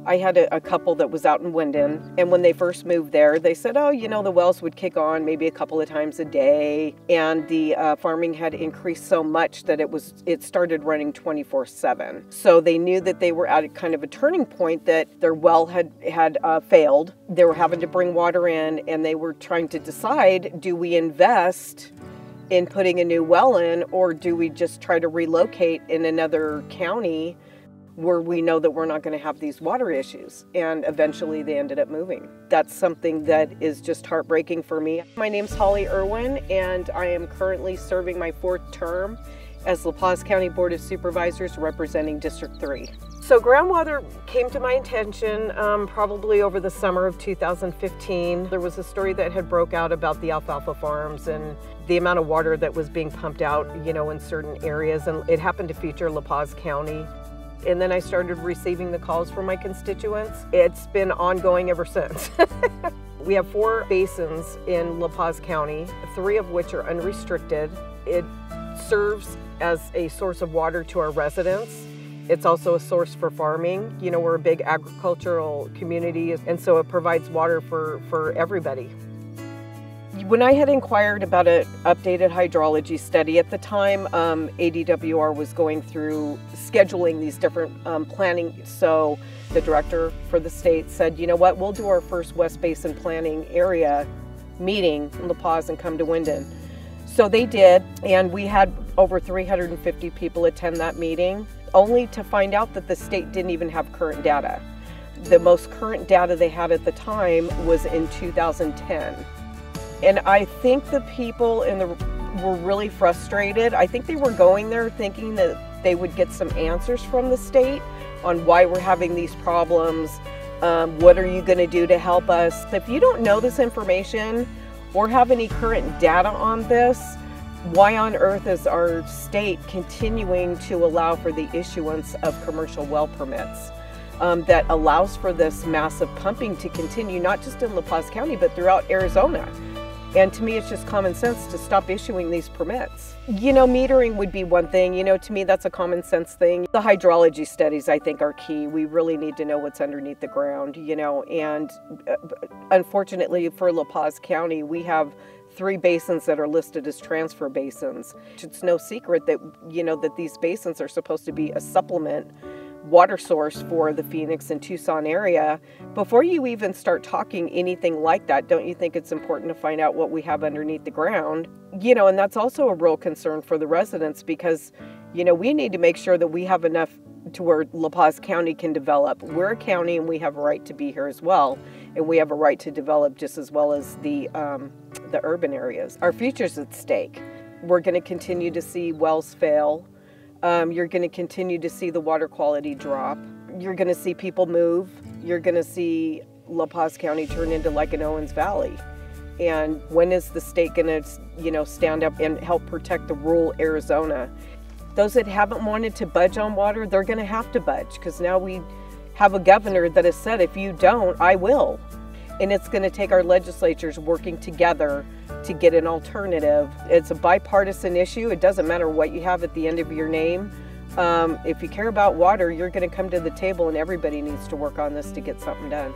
I had a couple that was out in Winden, and when they first moved there, they said, oh, you know, the wells would kick on maybe a couple of times a day, and the farming had increased so much that it started running 24/7. So they knew that they were at a kind of a turning point, that their well had failed. They were having to bring water in, and they were trying to decide, do we invest in putting a new well in, or do we just try to relocate in another county where we know that we're not going to have these water issues? And eventually they ended up moving. That's something that is just heartbreaking for me. My name's Holly Irwin, and I am currently serving my 4th term as the Paz County Board of Supervisors representing District 3. So groundwater came to my attention probably over the summer of 2015. There was a story that had broke out about the alfalfa farms and the amount of water that was being pumped out, you know, in certain areas, and it happened to feature La Paz County. And then I started receiving the calls from my constituents. It's been ongoing ever since. We have 4 basins in La Paz County, 3 of which are unrestricted. It serves as a source of water to our residents. It's also a source for farming. You know, we're a big agricultural community, and so it provides water for everybody. When I had inquired about an updated hydrology study at the time, ADWR was going through scheduling these different planning. So the director for the state said, you know what, we'll do our first West Basin planning area meeting in La Paz and come to Winden. So they did, and we had over 350 people attend that meeting, only to find out that the state didn't even have current data. The most current data they had at the time was in 2010. And I think the people were really frustrated. I think they were going there thinking that they would get some answers from the state on why we're having these problems. What are you going to do to help us? If you don't know this information or have any current data on this, why on earth is our state continuing to allow for the issuance of commercial well permits that allows for this massive pumping to continue, not just in La Paz County, but throughout Arizona? And to me, it's just common sense to stop issuing these permits. You know, metering would be one thing. You know, to me, that's a common sense thing. The hydrology studies, I think, are key. We really need to know what's underneath the ground, you know, and unfortunately for La Paz County, we have 3 basins that are listed as transfer basins. It's no secret that, you know, that these basins are supposed to be a supplement water source for the Phoenix and Tucson area. Before you even start talking anything like that, don't you think it's important to find out what we have underneath the ground? You know, and that's also a real concern for the residents, because, you know, we need to make sure that we have enough to where La Paz County can develop. We're a county and we have a right to be here as well, and we have a right to develop just as well as the urban areas. Our future's at stake. We're going to continue to see wells fail. You're going to continue to see the water quality drop. You're going to see people move. You're going to see La Paz County turn into like an Owens Valley. And when is the state going to, you know, stand up and help protect the rural Arizona? Those that haven't wanted to budge on water, they're going to have to budge, because now we have a governor that has said, if you don't, I will. And it's going to take our legislatures working together to get an alternative. It's a bipartisan issue. It doesn't matter what you have at the end of your name. If you care about water, you're going to come to the table, and everybody needs to work on this to get something done.